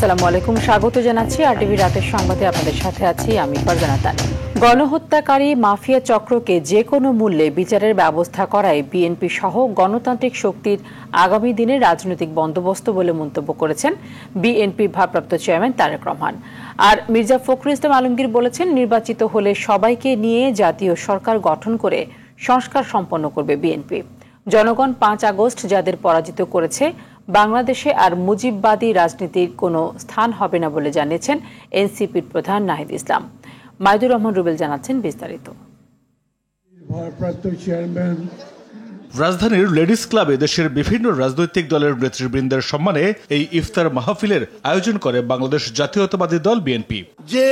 আসসালামু আলাইকুম, স্বাগত জানাচ্ছি আরটিভি রাতের সংবাদে। আপনাদের সাথে আছি আমি ফারজানা তানি। গণহত্যাকারী মাফিয়া চক্রকে যে কোনো মূল্যে বিচারের ব্যবস্থা করায় বিএনপি সহ গণতান্ত্রিক শক্তির আগামী দিনের রাজনৈতিক বন্দোবস্ত বলে মন্তব্য করেছেন বিএনপি ভারপ্রাপ্ত চেয়ারম্যান তারেক রহমান। আর মির্জা ফখরুল ইসলাম আলমগীর বলেছেন, নির্বাচিত হলে সবাইকে নিয়ে জাতীয় সরকার গঠন করে সংস্কার সম্পন্ন করবে বিএনপি। জনগণ 5 আগস্ট যাদের পরাজিত করেছে, বাংলাদেশে আর মুজিববাদী রাজনীতির কোনো স্থান হবে না বলে জানিয়েছেন এনসিপির প্রধান নাহিদ ইসলাম। মাইদুর রহমান রুবেল জানাচ্ছেন বিস্তারিত। রাজধানীর লেডিস ক্লাবে দেশের বিভিন্ন রাজনৈতিক দলের নেতৃবৃন্দের সম্মানে এই ইফতার মাহফিলের আয়োজন করে বাংলাদেশ জাতীয়তাবাদী দল বিএনপি। যে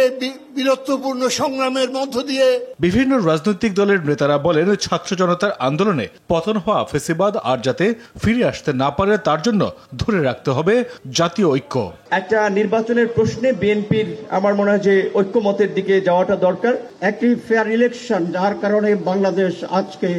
বীরত্বপূর্ণ সংগ্রামের মধ্য দিয়ে বিভিন্ন রাজনৈতিক দলের নেতারা বলেন, ছাত্র জনতার আন্দোলনে পতন হওয়া ফেসিবাদ আর যাতে ফিরে আসতে না পারে তার জন্য ধরে রাখতে হবে জাতীয় ঐক্য। একটা নির্বাচনের প্রশ্নে বিএনপির আমার মনে হয় যে ঐক্যমতের দিকে যাওয়াটা দরকার। একটি ফেয়ার ইলেকশন, যার কারণে বাংলাদেশ আজকে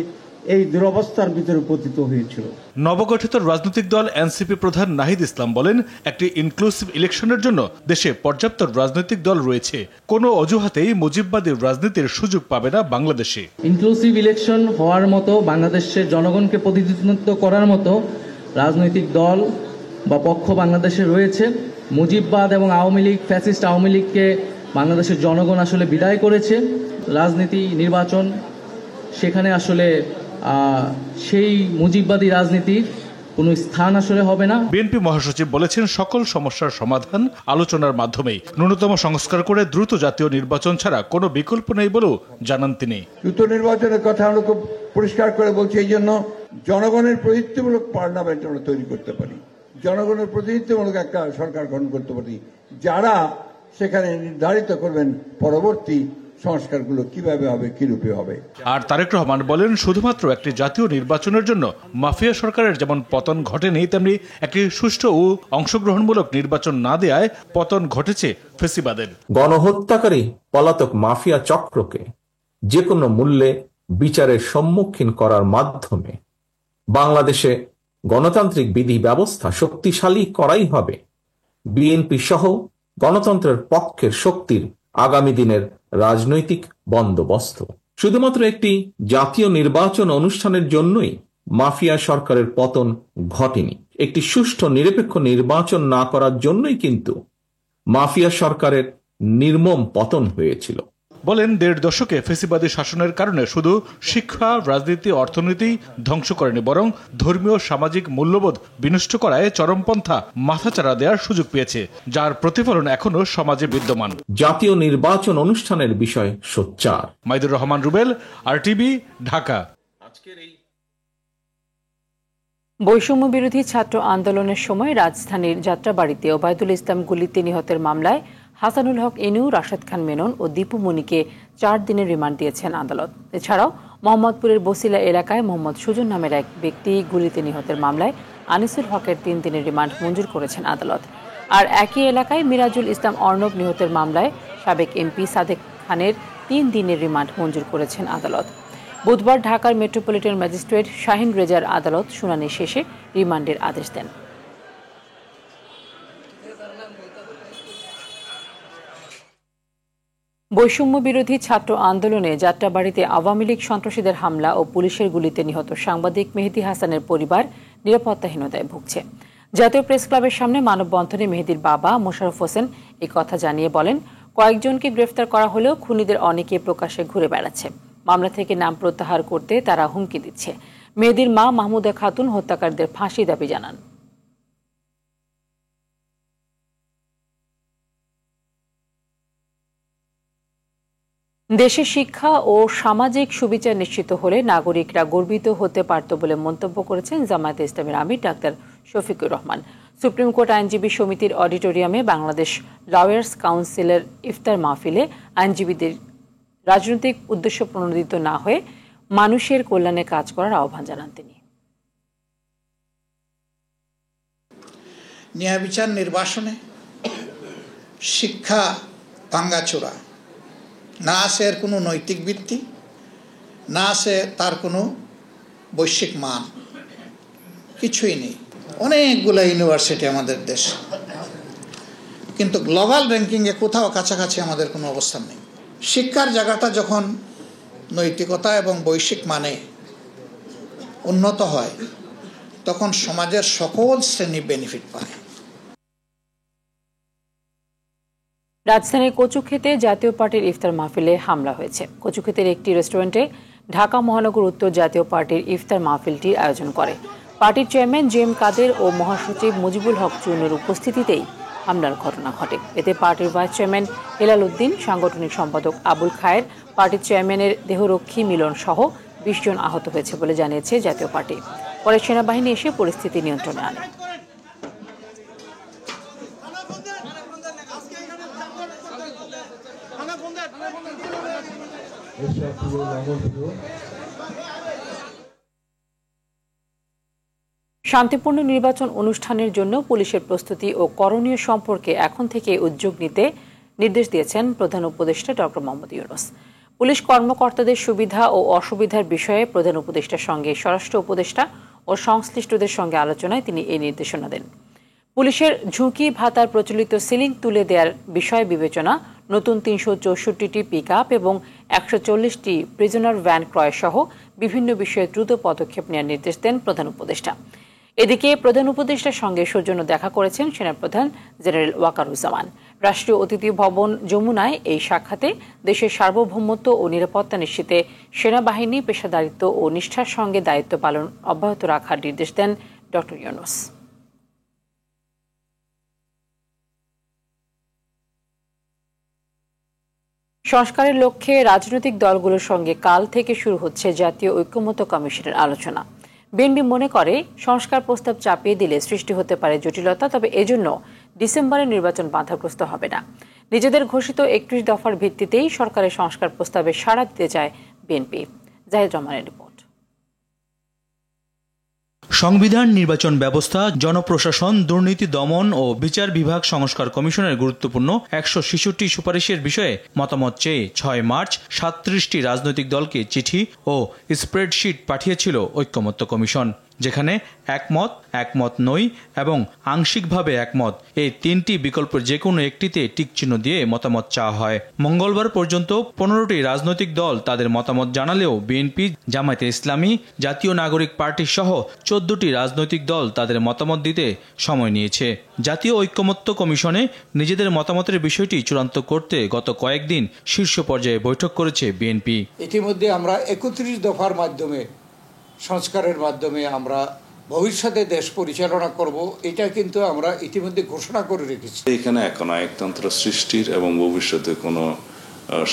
এই দুরবস্থার ভিতরে পতিত হয়েছিল। নবগঠিত রাজনৈতিক দল এনসিপি প্রধান নাহিদ ইসলাম বলেন, একটি ইনক্লুসিভ ইলেকশনের জন্য দেশে পর্যাপ্ত রাজনৈতিক দল রয়েছে। কোনো অজুহাতেই মুজিববাদী রাজনীতির সুযোগ পাবে না বাংলাদেশে। ইনক্লুসিভ ইলেকশন হওয়ার মতো, বাংলাদেশের জনগণকে প্রতিনিধিত্ব করার মতো রাজনৈতিক দল বা পক্ষ বাংলাদেশে রয়েছে। মুজিববাদ এবং আওয়ামী লীগ, ফ্যাসিস্ট আওয়ামী লীগকে বাংলাদেশের জনগণ আসলে বিদায় করেছে। রাজনীতি, নির্বাচন, সেখানে আসলে সেই মুজিববাদী রাজনীতির কোনো স্থান আসলে হবে না। বিএনপি মহাসচিব বলেছেন, সকল সমস্যার সমাধান আলোচনার মাধ্যমেই, ন্যূনতম সংস্কার করে দ্রুত জাতীয় নির্বাচন ছাড়া কোনো বিকল্প নেই বলেও জানান তিনি। দ্রুত নির্বাচনের কথা আমরা খুব পরিষ্কার করে বলছি। এই জন্য জনগণের প্রতিনিধিত্বমূলক পার্লামেন্ট আমরা তৈরি করতে পারি, জনগণের প্রতিনিধিত্বমূলক একটা সরকার গঠন করতে পারি, যারা সেখানে নির্ধারিত করবেন পরবর্তী সংস্কারগুলো কিভাবে হবে, কি রূপে হবে। আর তারেক রহমান বলেন, শুধুমাত্র একটি জাতীয় নির্বাচনের জন্য মাফিয়া সরকারের যেমন পতন ঘটেনি, তেমনি একটি সুষ্ঠু ও অংশগ্রহণমূলক নির্বাচন না দেয়ায় পতন ঘটেছে ফেসিবাদের। গণহত্যাকারী পলাতক মাফিয়া চক্রকে যে কোনো মূল্যে বিচারের সম্মুখীন করার মাধ্যমে বাংলাদেশে গণতান্ত্রিক বিধি ব্যবস্থা শক্তিশালী করাই হবে বিএনপি সহ গণতন্ত্রের পক্ষের শক্তির আগামী দিনের রাজনৈতিক বন্দোবস্ত। শুধুমাত্র একটি জাতীয় নির্বাচন অনুষ্ঠানের জন্যই মাফিয়া সরকারের পতন ঘটেনি। একটি সুষ্ঠু নিরপেক্ষ নির্বাচন না করার জন্যই কিন্তু মাফিয়া সরকারের নির্মম পতন হয়েছিল। বলেন, 1.5 দশকে ফেসিবাদী শাসনের কারণে শুধু শিক্ষা, রাজনীতি, অর্থনীতি ধ্বংস করেনি, বরং ধর্মীয় সামাজিক মূল্যবোধ বিনষ্ট করায় চরমপন্থা মাথাচাড়া দেওয়ার সুযোগ পেয়েছে, যার প্রতিফলন এখনো সমাজে বিদ্যমান। জাতীয় নির্বাচন অনুষ্ঠানের বিষয় সোচ্চার। মাইদুর রহমান রুবেল, আরটিভি, ঢাকা। বৈষম্য বিরোধী ছাত্র আন্দোলনের সময় রাজধানীর যাত্রাবাড়িতে ওবায়দুল ইসলাম গুলিতে নিহতের মামলায় হাসানুল হক এনু, রাশেদ খান মেনন ও দীপু মনিকে 4 দিনের রিমান্ড দিয়েছেন আদালত। এছাড়াও মোহাম্মদপুরের বসিলা এলাকায় মোহাম্মদ সুজন নামের এক ব্যক্তি গুলিতে নিহতের মামলায় আনিসুল হকের 3 দিনের রিমান্ড মঞ্জুর করেছেন আদালত। আর একই এলাকায় মিরাজুল ইসলাম অর্ণব নিহতের মামলায় সাবেক এমপি সাদেক খানের 3 দিনের রিমান্ড মঞ্জুর করেছেন আদালত। বুধবার ঢাকার মেট্রোপলিটন ম্যাজিস্ট্রেট শাহিন রেজার আদালত শুনানি শেষে রিমান্ডের আদেশ দেন। বৈষম্য বিরোধী ছাত্র আন্দোলনে যাত্রাবাড়িতে আওয়ামী লীগ সন্ত্রাসীদের হামলা ও পুলিশের গুলিতে নিহত সাংবাদিক মেহেদী হাসানের পরিবার নিরাপত্তাহীনতায় ভুগছে। জাতীয় প্রেস ক্লাবের সামনে মানববন্ধনে মেহেদীর বাবা মোশাররফ হোসেন এই কথা জানিয়ে বলেন, কয়েকজনকে গ্রেফতার করা হলেও খুনিদের অনেকে প্রকাশ্যে ঘুরে বেড়াচ্ছে। মামলা থেকে নাম প্রত্যাহার করতে তারা হুমকি দিচ্ছে। মেহেদীর মা মাহমুদা খাতুন হত্যাকারীদের ফাঁসি দাবি জানান। দেশে শিক্ষা ও সামাজিক সুবিচার নিশ্চিত হলে নাগরিকরা গর্বিত হতে পারত বলে মন্তব্য করেছেন জামায়াতে ইসলামীর আমির doctor Shafiqur Rahman. Supreme court আইনজীবী সমিতির অডিটোরিয়ামে বাংলাদেশ লয়ার্স কাউন্সিলের ইফতার মাহফিলে আইনজীবীদের রাজনৈতিক উদ্দেশ্য প্রণোদিত না হয়ে মানুষের কল্যাণে কাজ করার আহ্বান জানান তিনি। ন্যায় বিচার নির্বাসনে শিক্ষা ভাঙ্গাচোরা, না আছে এর কোনো নৈতিক ভিত্তি, না আছে তার কোনো বৈশ্বিক মান, কিছুই নেই। অনেকগুলো ইউনিভার্সিটি আমাদের দেশে, কিন্তু গ্লোবাল র্যাঙ্কিংয়ে কোথাও কাছাকাছি আমাদের কোনো অবস্থান নেই। শিক্ষার জায়গাটা যখন নৈতিকতা এবং বৈশ্বিক মানে উন্নত হয় তখন সমাজের সকল শ্রেণী বেনিফিট পায়। রাজধানীর কচুক্ষেতে জাতীয় পার্টির ইফতার মাহফিলে হামলা হয়েছে। কচুক্ষেতের একটি রেস্টুরেন্টে ঢাকা মহানগর উত্তর জাতীয় পার্টির ইফতার মাহফিলটির আয়োজন করে। পার্টির চেয়ারম্যান জেএম কাদের ও মহাসচিব মুজিবুল হক চুন্নুর উপস্থিতিতেই হামলার ঘটনা ঘটে। এতে পার্টির ভাইস চেয়ারম্যান হেলাল উদ্দিন, সাংগঠনিক সম্পাদক আবুল খায়ের, পার্টির চেয়ারম্যানের দেহরক্ষী মিলন সহ ২০ জন আহত হয়েছে বলে জানিয়েছে জাতীয় পার্টি। পরে সেনাবাহিনী এসে পরিস্থিতি নিয়ন্ত্রণে আনে। শান্তিপূর্ণ নির্বাচন অনুষ্ঠানের জন্য পুলিশের প্রস্তুতি ও করণীয় সম্পর্কে এখন থেকে উদ্যোগ নিতে নির্দেশ দিয়েছেন প্রধান উপদেষ্টা ডক্টর মোহাম্মদ ইউনূস। পুলিশ কর্মকর্তাদের সুবিধা ও অসুবিধার বিষয়ে প্রধান উপদেষ্টার সঙ্গে স্বরাষ্ট্র উপদেষ্টা ও সংশ্লিষ্টদের সঙ্গে আলোচনায় তিনি এই নির্দেশনা দেন। পুলিশের ঝুঁকি ভাতার প্রচলিত সিলিং তুলে দেওয়ার বিষয় বিবেচনা, নতুন ৩৬৪টি পিকআপ এবং ১৪০টি প্রিজনার ভ্যান ক্রয় সহ বিভিন্ন বিষয়ে দ্রুত পদক্ষেপ নেওয়ার নির্দেশ দেন প্রধান উপদেষ্টা। এদিকে প্রধান উপদেষ্টার সঙ্গে সৌজন্য দেখা করেছেন সেনাপ্রধান জেনারেল ওয়াকারুজ্জামান। রাষ্ট্রীয় অতিথি ভবন যমুনায় এই সাক্ষাতে দেশের সার্বভৌমত্ব ও নিরাপত্তা নিশ্চিতে সেনাবাহিনী পেশাদারিত্ব ও নিষ্ঠার সঙ্গে দায়িত্ব পালন অব্যাহত রাখার নির্দেশ দেন ডক্টর ইউনূস। সংস্কারের লক্ষ্যে রাজনৈতিক দলগুলোর সঙ্গে কাল থেকে শুরু হচ্ছে জাতীয় ঐক্যমত্য কমিশনের আলোচনা। বিএনপি মনে করে সংস্কার প্রস্তাব চাপিয়ে দিলে সৃষ্টি হতে পারে জটিলতা, তবে এজন্য ডিসেম্বরে নির্বাচন বাধাগ্রস্ত হবে না। নিজেদের ঘোষিত ৩১ দফার ভিত্তিতেই সরকারের সংস্কার প্রস্তাবে সাড়া দিতে চায় বিএনপি। জাহিদ রহমানের রিপোর্ট। সংবিধান, নির্বাচন ব্যবস্থা, জনপ্রশাসন, দুর্নীতি দমন ও বিচার বিভাগ সংস্কার কমিশনের গুরুত্বপূর্ণ ১৬৬ সুপারিশের বিষয়ে মতামত চেয়ে ৬ মার্চ ৩৭টি রাজনৈতিক দলকে চিঠি ও স্প্রেডশিট পাঠিয়েছিল ঐক্যমত্য কমিশন, যেখানে একমত, একমত নই এবং আংশিকভাবে একমত এই ৩টি বিকল্পের যে কোনো একটিতে টিকচিহ্ন দিয়ে মতামত চাওয়া হয়। মঙ্গলবার পর্যন্ত ১৫টি রাজনৈতিক দল তাদের মতামত জানালেও বিএনপি, জামায়াতে ইসলামী, জাতীয় নাগরিক পার্টি সহ ১৪টি রাজনৈতিক দল তাদের মতামত দিতে সময় নিয়েছে। জাতীয় ঐক্যমত্য কমিশনে নিজেদের মতামতের বিষয়টি চূড়ান্ত করতে গত কয়েকদিন শীর্ষ পর্যায়ে বৈঠক করেছে বিএনপি। ইতিমধ্যে আমরা ৩১ দফার মাধ্যমে, সংস্কারের মাধ্যমে আমরা ভবিষ্যতে দেশ পরিচালনা করব, এটা কিন্তু আমরা ইতিমধ্যে ঘোষণা করে রেখেছি। এখানে একনায়কতন্ত্র সৃষ্টির এবং ভবিষ্যতে কোনো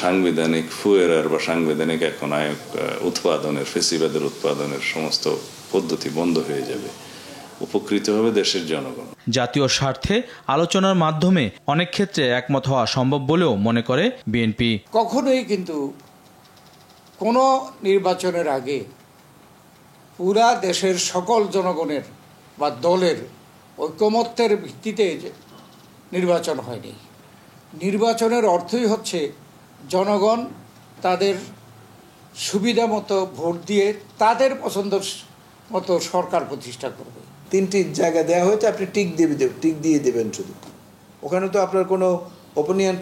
সাংবিধানিক ফুয়েরার বা সাংবিধানিক একনায়ক উৎপাদনের, ফেসিবাদের উৎপাদনের সমস্ত পদ্ধতি বন্ধ হয়ে যাবে। উপকৃত হবে দেশের জনগণ। জাতীয় স্বার্থে আলোচনার মাধ্যমে অনেক ক্ষেত্রে একমত হওয়া সম্ভব বলেও মনে করে বিএনপি। কখনোই কিন্তু কোনো নির্বাচনের আগে পুরা দেশের সকল জনগণের বা দলের ঐকমত্যের ভিত্তিতে নির্বাচন হয়নি। নির্বাচনের অর্থই হচ্ছে জনগণ তাদের সুবিধা মতো ভোট দিয়ে তাদের পছন্দ মতো সরকার প্রতিষ্ঠা করবে। 3টি জায়গা দেওয়া হয়েছে, আপনি টিক দিয়ে দেবেন শুধু। ওখানে তো আপনার কোনো ওপিনিয়ন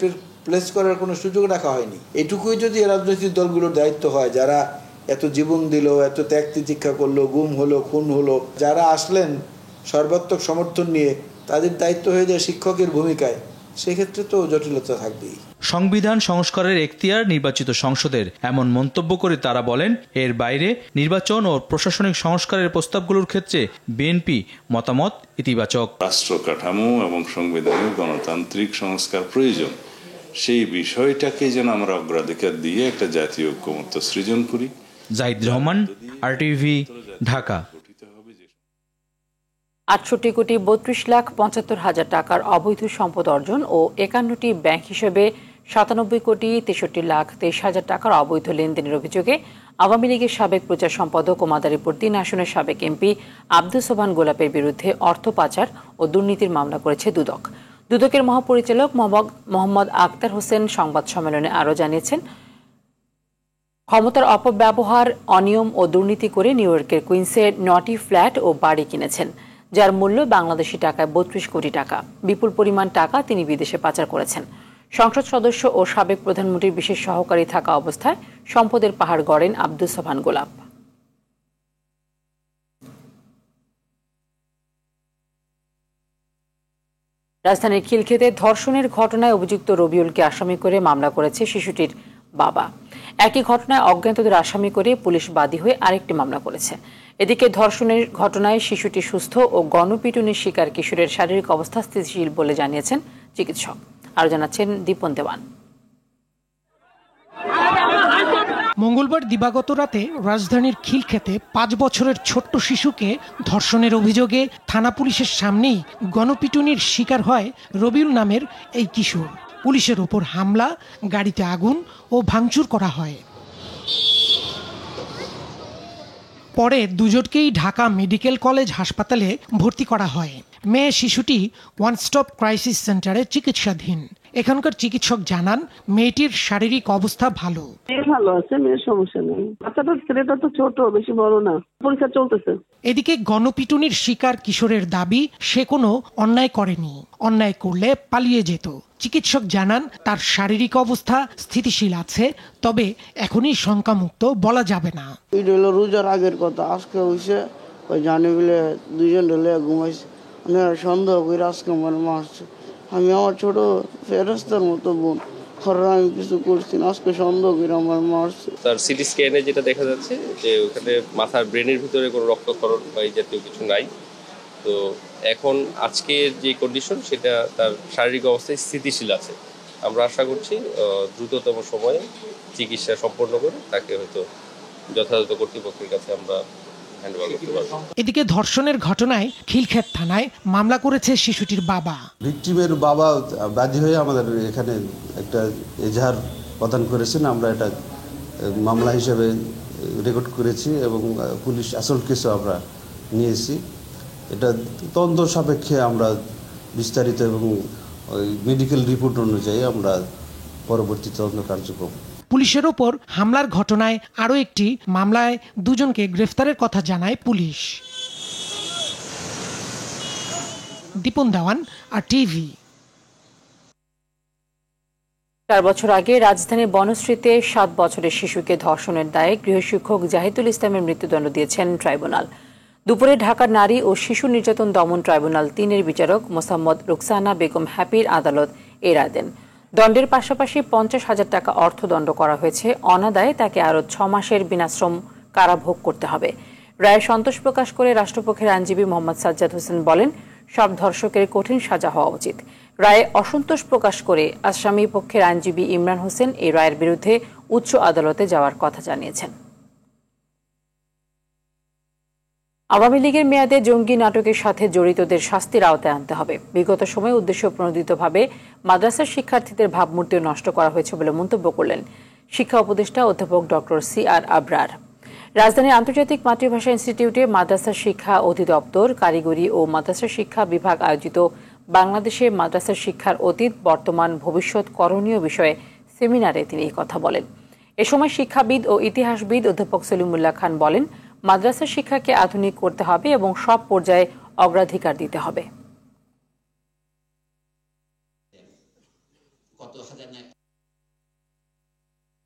প্লেস করার কোনো সুযোগ রাখা হয়নি। এটুকুই যদি রাজনৈতিক দলগুলোর দায়িত্ব হয়, যারা এত জীবন দিল, এত ত্যাগ তিতিক্ষা করলো, গুম হলো, খুন হলো, যারা আসলেন সর্বাত্মক সমর্থন নিয়ে, তাদের দায়িত্ব হয়ে যায় শিক্ষকের ভূমিকায়, সেক্ষেত্রে তো জটিলতা থাকবেই। সংবিধান সংস্কারের এখতিয়ার নির্বাচিত সংসদের, এমন মন্তব্য করে তারা বলেন, এর বাইরে নির্বাচন ও প্রশাসনিক সংস্কারের প্রস্তাবগুলোর ক্ষেত্রে বিএনপি মতামত ইতিবাচক। রাষ্ট্র কাঠামো এবং সংবিধানের গণতান্ত্রিক সংস্কার প্রয়োজন, সেই বিষয়টাকে যেন আমরা অগ্রাধিকার দিয়ে একটা জাতীয় ঐক্যমত্য সৃজন করি। জাহিদ রহমান, RTV, ঢাকা। ৬৮,৩২,৭৫,০০০ টাকার অবৈধ সম্পদ অর্জন ও ৫১টি ব্যাংক হিসেবে ৯৭,৬৩,২৩,০০০ টাকার অবৈধ লেনদেনের অভিযোগে আওয়ামী লীগের সাবেক প্রচার সম্পাদক ও মাদারীপুর ৩ আসনের সাবেক এমপি আব্দুস সোবহান গোলাপের বিরুদ্ধে অর্থ পাচার ও দুর্নীতির মামলা করেছে দুদক। দুদকের মহাপরিচালক মোহাম্মদ আক্তার হোসেন সংবাদ সম্মেলনে আরও জানিয়েছেন, ক্ষমতার অপব্যবহার, অনিয়ম ও দুর্নীতি করে নিউ ইয়র্কের কুইন্সে ৯টি ফ্ল্যাট ও বাড়ি কিনেছেন। যার মূল্য বাংলাদেশি টাকায় ৩২ কোটি টাকা। বিপুল পরিমাণ টাকা তিনি বিদেশে পাচার করেছেন। সংসদ সদস্য ও সাবেক প্রধানমন্ত্রীর বিশেষ সহকারী থাকা অবস্থায় সম্পদের পাহাড় গড়েন আব্দুস সোবহান গোলাপ। রাজধানীর খিলক্ষেতে ধর্ষণের ঘটনায় অভিযুক্ত রবিউলকে আসামি করে মামলা করেছে শিশুটির বাবা। একই ঘটনায় অজ্ঞাতদের আসামি করে পুলিশ বাদী হয়ে আরেকটি মামলা করেছে। এদিকে ধর্ষণের ঘটনায় শিশুটি সুস্থ ও গণপিটুনির শিকার কিশোরের শারীরিক অবস্থা স্থিতিশীল বলে জানিয়েছেন চিকিৎসক। আরো জানাচ্ছেন দীপন দেওয়ান। মঙ্গলবার দিবাগত রাতে রাজধানীর খিলক্ষেতে 5 বছরের ছোট্ট শিশুকে ধর্ষণের অভিযোগে থানা পুলিশের সামনেই গণপিটুনির শিকার হয় রবিউল নামের এই কিশোর। পুলিশের ওপর হামলা, গাড়িতে আগুন ও ভাঙচুর করা হয়। পরে দুজনকেই ঢাকা মেডিকেল কলেজ হাসপাতালে ভর্তি করা হয়। মেয়ে শিশুটি ওয়ান স্টপ ক্রাইসিস সেন্টারে চিকিৎসাধীন। এখানকার চিকিৎসক জানান মেয়েটির শারীরিক অবস্থা ভালো। ভালো আছে, মেয়ের সমস্যা নেই। বাচ্চাটা ছেলেটা তো ছোট, বেশি বড় না, পরীক্ষা চলতেছে। এদিকে গণপিটুনির শিকার কিশোরের দাবি সে কোনো অন্যায় করেনি, অন্যায় করলে পালিয়ে যেত। চিকিৎসক জানান তার শারীরিক অবস্থা স্থিতিশীল আছে, তবে এখনই শঙ্কামুক্ত বলা যাবে না। এটা হলো রোজার আগের কথা, আজকে হয়েছে ওই জানি বলে দুজন ঢেলে ঘুমাইছে, সন্দেহ করে আজকে আমার মারছে। আমি আমার ছোট ফেরেস্তার মতো বোন, আমি কিছু করছি না, আজকে সন্দেহ করে আমার মারছে। তার সিটি স্ক্যানে যেটা দেখা যাচ্ছে যে ওখানে মাথার ব্রেনের ভিতরে কোনো রক্তক্ষরণ বা এই জাতীয় কিছু নাই। তো এখন আজকের যে কন্ডিশন সেটা তার শারীরিক অবস্থায় স্থিতিশীল আছে। আমরা আশা করছি দ্রুততম সময়ে চিকিৎসা সম্পন্ন করে তাকে হয়তো যথাযথ কর্তৃপক্ষের কাছে আমরা হ্যান্ডওভার করতে পারব। এদিকে ধর্ষণের ঘটনায় খিলক্ষেত থানায় মামলা করেছে শিশুটির বাবা। ভিকটিমের বাবা বাদী হয়ে আমাদের এখানে একটা এজাহার প্রদান করেছেন। আমরা এটা মামলা হিসেবে রেকর্ড করেছি এবং পুলিশ আসল কেসও আমরা নিয়েছি। এটা তদন্ত সাপেক্ষে আমরা বিস্তারিত এবং ওই মেডিকেল রিপোর্ট অনুযায়ী আমরা পরবর্তী তদন্ত কার্যক্রম। পুলিশের ওপর হামলার ঘটনায় আরও একটি মামলায় দুজনকে গ্রেফতারের কথা জানায় পুলিশ। দীপন দেওয়ান, আর টিভি। 4 বছর আগে রাজধানীর বনশ্রীতে 7 বছরের শিশুকে ধর্ষণের দায়ে গৃহশিক্ষক জাহিদুল ইসলামের মৃত্যুদণ্ড দিয়েছেন ট্রাইব্যুনাল। দুপুরে ঢাকার নারী ও শিশু নির্যাতন দমন ট্রাইব্যুনাল 3-এর বিচারক মোসাম্মদ রুকসানা বেগম হ্যাপির আদালত এই রায় দেন। দণ্ডের পাশাপাশি 50,000 টাকা অর্থদণ্ড করা হয়েছে। অনাদায়ে তাকে আরও 6 মাসের বিনাশ্রম কারাভোগ করতে হবে। রায়ে সন্তোষ প্রকাশ করে রাষ্ট্রপক্ষের আইনজীবী মোহাম্মদ সাজ্জাদ হোসেন বলেন, সব ধর্ষকের কঠিন সাজা হওয়া উচিত। রায়ে অসন্তোষ প্রকাশ করে আসামি পক্ষের আইনজীবী ইমরান হোসেন এই রায়ের বিরুদ্ধে উচ্চ আদালতে যাওয়ার কথা জানিয়েছেন। আওয়ামী লীগের মেয়াদে জঙ্গি নাটকের সাথে জড়িতদের শাস্তির আওতায় আনতে হবে। বিগত সময়ে উদ্দেশ্য প্রণোদিতভাবে মাদ্রাসার শিক্ষার্থীদের ভাবমূর্তি নষ্ট করা হয়েছে বলে মন্তব্য করলেন শিক্ষা উপদেষ্টা অধ্যাপক ডক্টর CR আবরার। রাজধানীর আন্তর্জাতিক মাতৃভাষা ইনস্টিটিউটে মাদ্রাসা শিক্ষা অধিদপ্তর, কারিগরি ও মাদ্রাসা শিক্ষা বিভাগ আয়োজিত বাংলাদেশে মাদ্রাসা শিক্ষার অতীত, বর্তমান, ভবিষ্যৎ করণীয় বিষয়ে সেমিনারে তিনি এই কথা বলেন। এ সময় শিক্ষাবিদ ও ইতিহাসবিদ অধ্যাপক সলিমুল্লাহ খান বলেন, মাদ্রাসা শিক্ষাকে আধুনিক করতে হবে এবং সব পর্যায়ে অগ্রাধিকার দিতে হবে।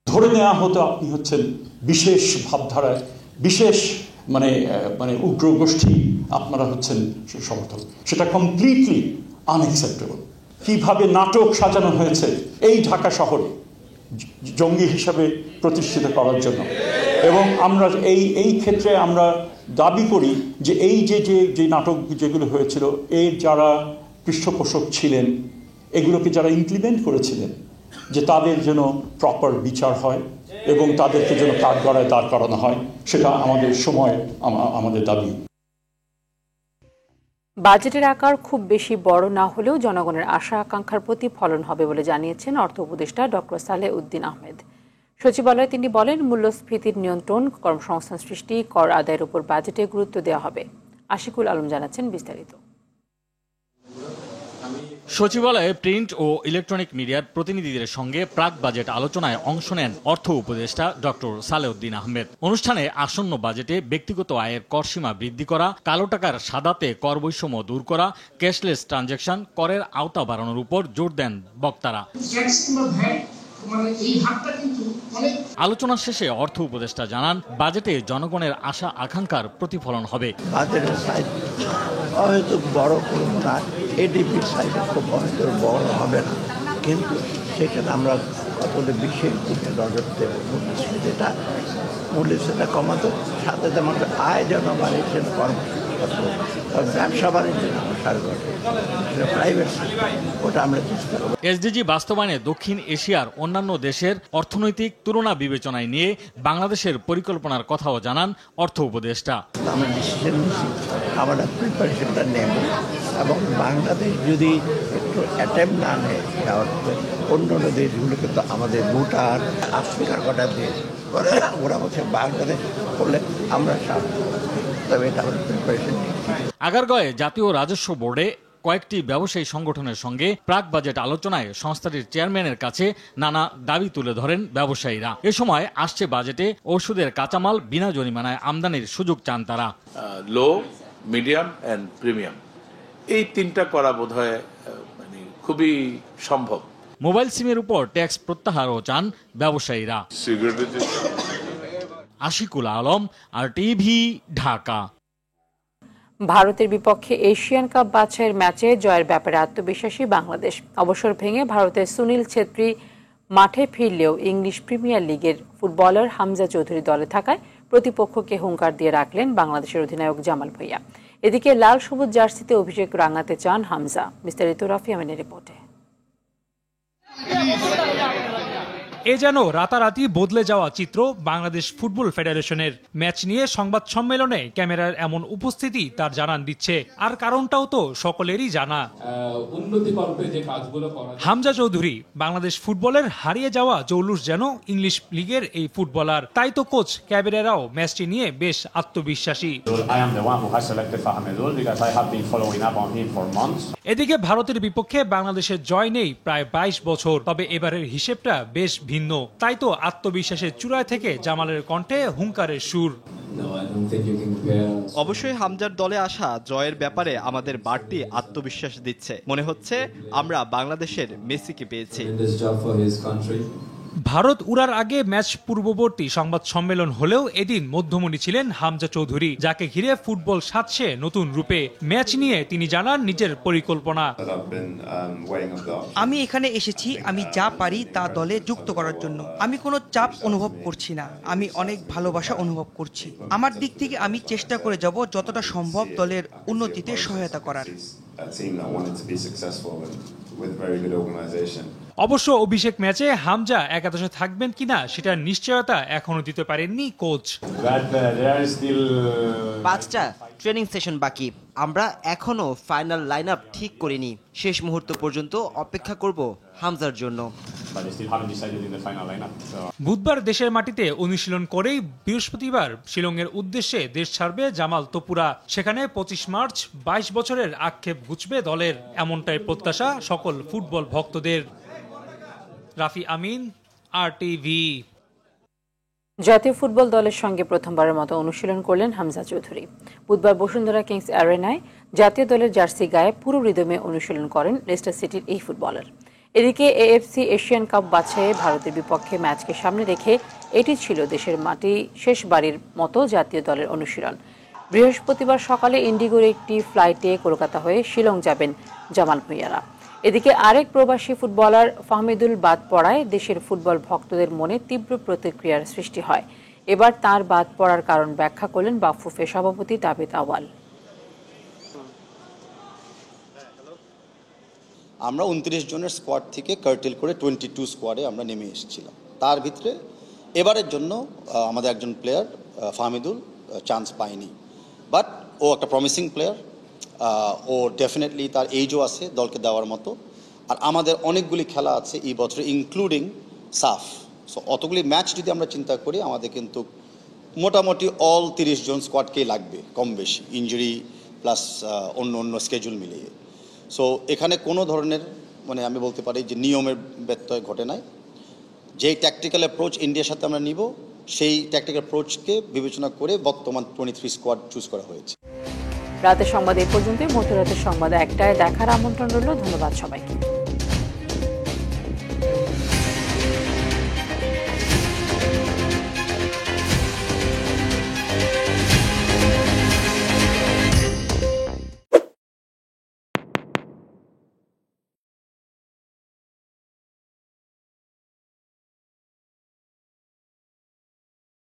ধরে নেওয়া হতো আপনি হচ্ছেন বিশেষ ভাবধারায়, বিশেষ মানে উগ্র গোষ্ঠী, আপনারা হচ্ছেন সমর্থক। সেটা কমপ্লিটলি আনএক্সেপ্টেবল। কিভাবে নাটক সাজানো হয়েছে এই ঢাকা শহরে জঙ্গি হিসাবে প্রতিষ্ঠিত করার জন্য। এবং আমরা এই ক্ষেত্রে আমরা দাবি করি যে এই যে নাটক যেগুলো হয়েছিল, এর যারা পৃষ্ঠপোষক ছিলেন, এগুলোকে যারা ইমপ্লিমেন্ট করেছিলেন, যে তাদের যেন প্রপার বিচার হয় এবং তাদেরকে যেন কাঠগড়ায় দাঁড় করানো হয়, সেটা আমাদের সময় আমাদের দাবি। বাজেটের আকার খুব বেশি বড় না হলেও জনগণের আশা আকাঙ্ক্ষার প্রতিফলন হবে বলে জানিয়েছেন অর্থ উপদেষ্টা ডক্টর সালেহ উদ্দিন আহমেদ। সচিবালয়ে তিনি বলেন, মূল্যস্ফীতির নিয়ন্ত্রণ, কর্মসংস্থান সৃষ্টি, কর আদায়ের উপর বাজেটে গুরুত্ব দেওয়া হবে। আশিকুল আলম জানাচ্ছেন বিস্তারিত। সচিবালয়ে প্রিন্ট ও ইলেকট্রনিক মিডিয়ার প্রতিনিধিদের সঙ্গে প্রাক বাজেট আলোচনায় অংশ নেন অর্থ উপদেষ্টা ডক্টর সালেউদ্দিন আহমেদ। অনুষ্ঠানে আসন্ন বাজেটে ব্যক্তিগত আয়ের করসীমা বৃদ্ধি করা, কালো টাকার সাদাতে কর বৈষম্য দূর করা, ক্যাশলেস ট্রানজ্যাকশন, করের আওতা বাড়ানোর উপর জোর দেন বক্তারা। আলোচনা শেষে অর্থ উপদেষ্টা জানান, বাজেটে জনগণের আশা আকাঙ্ক্ষার প্রতিফলন হবে। বাজেটের সাইজ হয়তো বড় করবো না, এডিপির সাইজ খুব হয়তো বড় হবে না, কিন্তু সেখানে আমরা কতটা বিশেষ দিকে নজর দেবো। যেটা মূল্যটা কমাতো, সাথে যেমন আয় যেন বাড়ে, সেটা ব্যবসা বাণিজ্য প্রাইভেট ওটা আমরা চেষ্টা করবো। এসডিজি বাস্তবায়নে দক্ষিণ এশিয়ার অন্যান্য দেশের অর্থনৈতিক তুলনা বিবেচনায় নিয়ে বাংলাদেশের পরিকল্পনার কথাও জানান অর্থ উপদেষ্টা। আমরা ডিসিশন নিচ্ছি, আমরা প্রিপারেশনটা নেব, এবং বাংলাদেশ যদি একটু অ্যাটেম্প না নেয়, অন্য দেশগুলোকে তো আমাদের ভুটান, আফ্রিকার কটা দেশ ওরা বলছে বাংলাদেশ করলে আমরা সামনে, তবে এটা আমরা প্রিপারেশন নিচ্ছি। আগারগাঁওয়ে জাতীয় রাজস্ব বোর্ডে কয়েকটি ব্যবসায়ী সংগঠনের সঙ্গে প্রাক বাজেট আলোচনায় সংস্থাটির চেয়ারম্যানের কাছে নানা দাবি তুলে ধরেন ব্যবসায়ীরা। এ সময় আসছে বাজেটে ওষুধের কাঁচামাল বিনা জরিমানায় আমদানির সুযোগ চান তারা। লো, মিডিয়াম এন্ড প্রিমিয়াম, এই তিনটা করা বোধহয় খুবই সম্ভব। মোবাইল সিমের উপর ট্যাক্স প্রত্যাহারও চান ব্যবসায়ীরা। আশিকুল আলম, RTV, ঢাকা। ভারতের বিপক্ষে এশিয়ান কাপ বাছাইয়ের ম্যাচে জয়ের ব্যাপারে আত্মবিশ্বাসী বাংলাদেশ। অবসর ভেঙে ভারতের সুনীল ছেত্রী মাঠে ফিরলেও ইংলিশ প্রিমিয়ার লিগের ফুটবলার হামজা চৌধুরী দলে থাকায় প্রতিপক্ষকে হুঙ্কার দিয়ে রাখলেন বাংলাদেশের অধিনায়ক জামাল ভুঁইয়া। এদিকে লাল সবুজ জার্সিতে অভিষেক রাঙাতে চান হামজা। বিস্তারিত রাফি আমিনের রিপোর্টে। এ যেন রাতারাতি বদলে যাওয়া চিত্র বাংলাদেশ ফুটবল ফেডারেশনের। ম্যাচ নিয়ে সংবাদ সম্মেলনে ক্যামেরার এমন উপস্থিতি তার জানান দিচ্ছে, আর কারণটাও তো সকলেরই জানা। হামজা চৌধুরী বাংলাদেশ ফুটবলের হারিয়ে যাওয়া জৌলুস যেন ইংলিশ লিগের এই ফুটবলার। তাই তো কোচ ক্যাবেরেরাও ম্যাচটি নিয়ে বেশ আত্মবিশ্বাসী। এদিকে ভারতের বিপক্ষে বাংলাদেশের জয় নেই প্রায় 22 বছর, তবে এবারের হিসেবটা বেশ ভিন্ন। তাই তো আত্মবিশ্বাসের চূড়ায় থেকে জামালের কণ্ঠে হুঙ্কারের সুর। অবশ্যই হামজার দলে আসা জয়ের ব্যাপারে আমাদের বাড়তি আত্মবিশ্বাস দিচ্ছে। মনে হচ্ছে আমরা বাংলাদেশের মেসিকে পেয়েছি। ভারত উড়ার আগে ম্যাচ পূর্ববর্তী সংবাদ সম্মেলন হলেও এদিন মধ্যমণি ছিলেন হামজা চৌধুরী, যাকে ঘিরে ফুটবল সাজছে নতুন রূপে। ম্যাচ নিয়ে তিনি জানান নিজের পরিকল্পনা। আমি এখানে এসেছি আমি যা পারি তা দলে যুক্ত করার জন্য। আমি কোনো চাপ অনুভব করছি না, আমি অনেক ভালোবাসা অনুভব করছি। আমার দিক থেকে আমি চেষ্টা করে যাব যতটা সম্ভব দলের উন্নতিতে সহায়তা করার। অবশ্য অভিষেক ম্যাচে হামজা একাদশে থাকবেন কিনা সেটার নিশ্চয়তা এখনো দিতে পারেননি কোচ। 5টা ট্রেনিং সেশন বাকি, আমরা এখনো ফাইনাল লাইন আপ ঠিক করিনি। শেষ মুহূর্ত পর্যন্ত অপেক্ষা করব হামজার জন্য। বুধবার দেশের মাটিতে অনুশীলন করেই বৃহস্পতিবার শিলংয়ের উদ্দেশ্যে দেশ ছাড়বে জামাল তোপুরা। সেখানে 25 মার্চ 22 বছরের আক্ষেপ ঘুচবে দলের, এমনটাই প্রত্যাশা সকল ফুটবল ভক্তদের। রাফি আমিন, RTV। জাতীয় ফুটবল দলের সঙ্গে প্রথমবারের মতো অনুশীলন করলেন হামজা চৌধুরী। বুধবার বসুন্ধরা কিংস অ্যারেনায় জাতীয় দলের জার্সি গায়ে পুরো রিদমে অনুশীলন করেন লেস্টার সিটির এই ফুটবলার। এদিকে AFC এশিয়ান কাপ বাছাইয়ে ভারতের বিপক্ষে ম্যাচকে সামনে রেখে এটি ছিল দেশের মাটি শেষবারের মতো জাতীয় দলের অনুশীলন। বৃহস্পতিবার সকালে ইন্ডিগোর একটি ফ্লাইটে কলকাতা হয়ে শিলং যাবেন জামাল ভুঁইয়ারা। এদিকে আরেক প্রবাসী ফুটবলার ফাহমিদুল বাদ পড়ায় দেশের ফুটবল ভক্তদের মনে তীব্র প্রতিক্রিয়ার সৃষ্টি হয়। এবার তার বাদ পড়ার কারণ ব্যাখ্যা করলেন বাফুফে সভাপতি তাবিত আওয়াল। আমরা 29 জনের স্কোয়াড থেকে কার্টেল করে 22 স্কোয়াডে আমরা নেমে এসেছিলাম। তার ভিতরে এবারের জন্য আমাদের একজন প্লেয়ার ফাহমিদুল চান্স পায়নি, বাট ও একটা প্রমিসিং প্লেয়ার। ও ডেফিনেটলি তার এইজও আছে দলকে দেওয়ার মতো। আর আমাদের অনেকগুলি খেলা আছে এই বছরে, ইনক্লুডিং সাফ। সো অতগুলি ম্যাচ যদি আমরা চিন্তা করি, আমাদের কিন্তু মোটামুটি অল 30 জন স্কোয়াডকেই লাগবে কম বেশি, ইঞ্জুরি প্লাস অন্য স্কেজুল মিলিয়ে। সো এখানে কোনো ধরনের মানে আমি বলতে পারি যে নিয়মের ব্যত্যয় ঘটে নাই। যেই ট্যাকটিক্যাল অ্যাপ্রোচ ইন্ডিয়ার সাথে আমরা নিব সেই ট্যাকটিক্যাল অ্যাপ্রোচকে বিবেচনা করে বর্তমান 23 স্কোয়াড চুজ করা হয়েছে। রাতের সংবাদ এই পর্যন্তই। মধ্যরাতের সংবাদ 1টায় দেখার আমন্ত্রণ রইল। ধন্যবাদ সবাইকে।